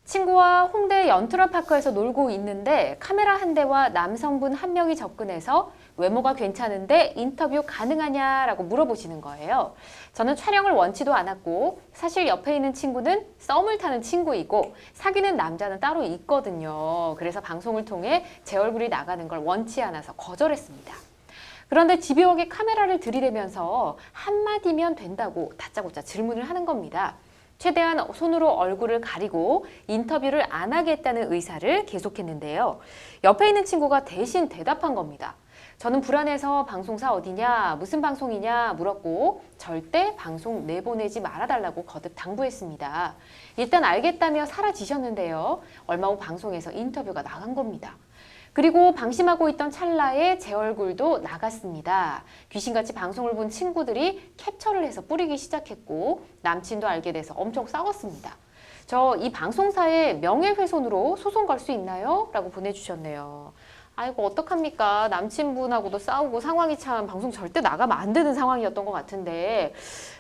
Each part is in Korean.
친구와 홍대 연트라파크에서 놀고 있는데 카메라 한 대와 남성분 한 명이 접근해서 외모가 괜찮은데 인터뷰 가능하냐라고 물어보시는 거예요. 저는 촬영을 원치도 않았고 사실 옆에 있는 친구는 썸을 타는 친구이고 사귀는 남자는 따로 있거든요. 그래서 방송을 통해 제 얼굴이 나가는 걸 원치 않아서 거절했습니다. 그런데 집요하게 카메라를 들이대면서 한마디면 된다고 다짜고짜 질문을 하는 겁니다. 최대한 손으로 얼굴을 가리고 인터뷰를 안 하겠다는 의사를 계속했는데요. 옆에 있는 친구가 대신 대답한 겁니다. 저는 불안해서 방송사 어디냐, 무슨 방송이냐 물었고 절대 방송 내보내지 말아달라고 거듭 당부했습니다. 일단 알겠다며 사라지셨는데요. 얼마 후 방송에서 인터뷰가 나간 겁니다. 그리고 방심하고 있던 찰나에 제 얼굴도 나갔습니다. 귀신같이 방송을 본 친구들이 캡처를 해서 뿌리기 시작했고 남친도 알게 돼서 엄청 싸웠습니다. 저 이 방송사에 명예훼손으로 소송 걸 수 있나요? 라고 보내주셨네요. 아이고 어떡합니까? 남친분하고도 싸우고 상황이 참 방송 절대 나가면 안 되는 상황이었던 것 같은데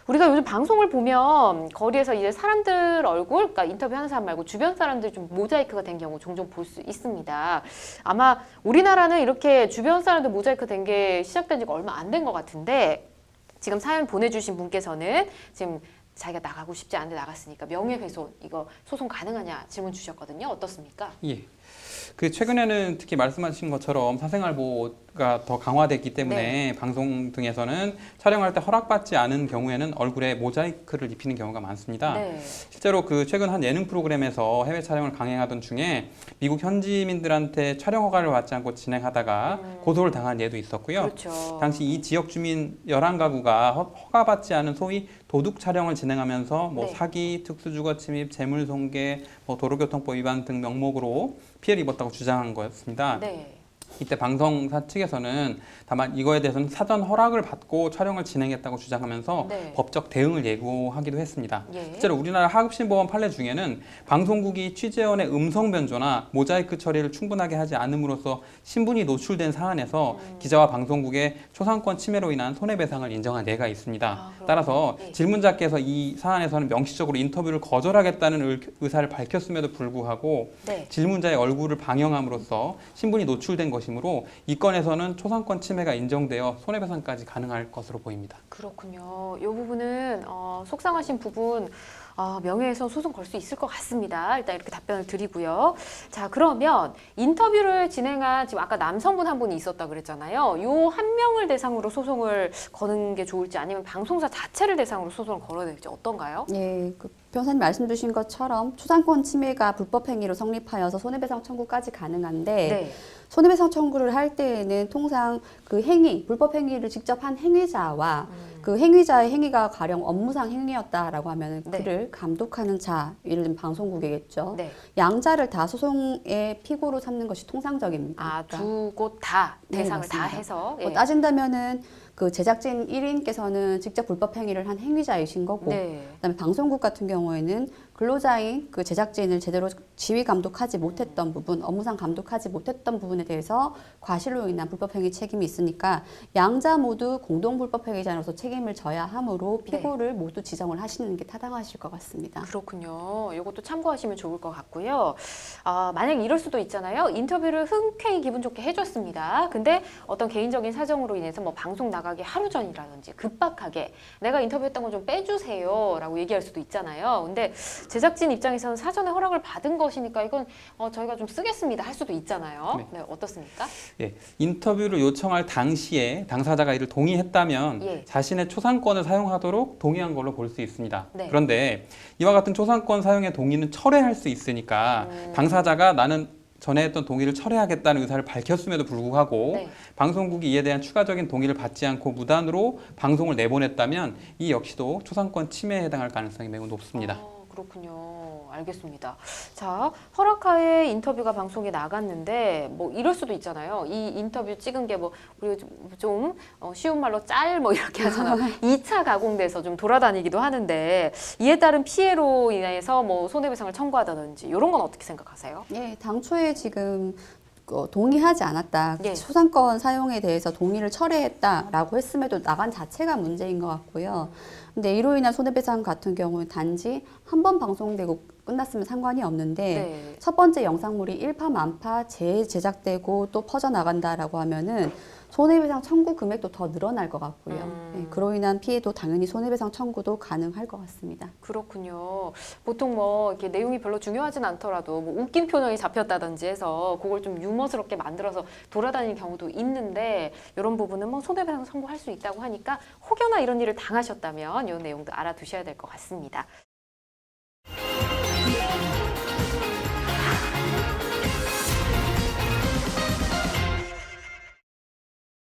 우리가 요즘 방송을 보면 거리에서 이제 사람들 얼굴, 그러니까 인터뷰하는 사람 말고 주변 사람들이 좀 모자이크가 된 경우 종종 볼 수 있습니다. 아마 우리나라는 이렇게 주변 사람들 모자이크 된 게 시작된 지가 얼마 안 된 것 같은데 지금 사연 보내주신 분께서는 지금 자기가 나가고 싶지 않은데 나갔으니까 명예훼손 이거 소송 가능하냐 질문 주셨거든요. 어떻습니까? 예. 최근에는 특히 말씀하신 것처럼 사생활 보호가 더 강화됐기 때문에 방송 등에서는 촬영할 때 허락받지 않은 경우에는 얼굴에 모자이크를 입히는 경우가 많습니다. 실제로 최근 한 예능 프로그램에서 해외 촬영을 강행하던 중에 미국 현지민들한테 촬영 허가를 받지 않고 진행하다가 고소를 당한 예도 있었고요. 그렇죠. 당시 이 지역 주민 11가구가 허가받지 않은 소위 도둑 촬영을 진행하면서 사기, 특수주거 침입, 재물손괴, 도로교통법 위반 등 명목으로 피해를 입었다고 주장한 거였습니다. 이때 방송사 측에서는 다만 이거에 대해서는 사전 허락을 받고 촬영을 진행했다고 주장하면서 법적 대응을 예고하기도 했습니다. 실제로 우리나라 하급신보험 판례 중에는 방송국이 취재원의 음성 변조나 모자이크 처리를 충분하게 하지 않음으로써 신분이 노출된 사안에서 기자와 방송국의 초상권 침해로 인한 손해배상을 인정한 예가 있습니다. 따라서 질문자께서 이 사안에서는 명시적으로 인터뷰를 거절하겠다는 의사를 밝혔음에도 불구하고 질문자의 얼굴을 방영함으로써 신분이 노출된 것이므로 이 건에서는 초상권 침해가 인정되어 손해배상까지 가능할 것으로 보입니다. 그렇군요. 이 부분은 속상하신 부분 명예훼손 소송 걸 수 있을 것 같습니다. 일단 이렇게 답변을 드리고요. 자, 그러면 인터뷰를 진행한 지금 아까 남성분 한 분이 있었다 그랬잖아요. 요 한 명을 대상으로 소송을 거는 게 좋을지 아니면 방송사 자체를 대상으로 소송을 걸어야 될지 어떤가요? 네, 변호사님 말씀 주신 것처럼 초상권 침해가 불법 행위로 성립하여서 손해배상 청구까지 가능한데 손해배상 청구를 할 때에는 통상 그 행위, 불법 행위를 직접 한 행위자와 그 행위자의 행위가 가령 업무상 행위였다라고 하면 그를 감독하는 자, 예를 들면 방송국이겠죠. 양자를 다 소송의 피고로 삼는 것이 통상적입니다. 두 곳 다 대상을 다 해서 따진다면은 그 제작진 1인께서는 직접 불법 행위를 한 행위자이신 거고 그다음에 방송국 같은 경우에는 근로자인 그 제작진을 제대로 지휘 감독하지 못했던 부분, 업무상 감독하지 못했던 부분에 대해서 과실로 인한 불법 행위 책임이 있으니까 양자 모두 공동 불법 행위자로서 책임을 져야 하므로 피고를 모두 지정을 하시는 게 타당하실 것 같습니다. 그렇군요. 이것도 참고하시면 좋을 것 같고요. 만약 이럴 수도 있잖아요. 인터뷰를 흔쾌히 기분 좋게 해줬습니다. 근데 어떤 개인적인 사정으로 인해서 방송 나가기 하루 전이라든지 급박하게 내가 인터뷰했던 거 좀 빼주세요 라고 얘기할 수도 있잖아요. 근데 제작진 입장에서는 사전에 허락을 받은 것이니까 이건 저희가 좀 쓰겠습니다 할 수도 있잖아요. 어떻습니까? 인터뷰를 요청할 당시에 당사자가 이를 동의했다면 자신의 초상권을 사용하도록 동의한 걸로 볼 수 있습니다. 그런데 이와 같은 초상권 사용의 동의는 철회할 수 있으니까 당사자가 나는 전에 했던 동의를 철회하겠다는 의사를 밝혔음에도 불구하고 방송국이 이에 대한 추가적인 동의를 받지 않고 무단으로 방송을 내보냈다면 이 역시도 초상권 침해에 해당할 가능성이 매우 높습니다. 그렇군요. 알겠습니다. 자, 허락하에 인터뷰가 방송에 나갔는데 이럴 수도 있잖아요. 이 인터뷰 찍은 게 우리 좀 쉬운 말로 짤 이렇게 하잖아요. 2차 가공돼서 좀 돌아다니기도 하는데 이에 따른 피해로 인해서 손해배상을 청구하다든지 이런 건 어떻게 생각하세요? 네, 당초에 지금 동의하지 않았다. 초상권 사용에 대해서 동의를 철회했다라고 했음에도 나간 자체가 문제인 것 같고요. 근데 이로 인한 손해배상 같은 경우는 단지 한 번 방송되고 끝났으면 상관이 없는데 네. 첫 번째 영상물이 일파만파 재제작되고 또 퍼져나간다라고 하면은 손해배상 청구 금액도 더 늘어날 것 같고요. 네, 그로 인한 피해도 당연히 손해배상 청구도 가능할 것 같습니다. 그렇군요. 보통 뭐 이렇게 내용이 별로 중요하진 않더라도 뭐 웃긴 표정이 잡혔다든지 해서 그걸 좀 유머스럽게 만들어서 돌아다니는 경우도 있는데 이런 부분은 뭐 손해배상 청구할 수 있다고 하니까 혹여나 이런 일을 당하셨다면 이 내용도 알아두셔야 될 것 같습니다.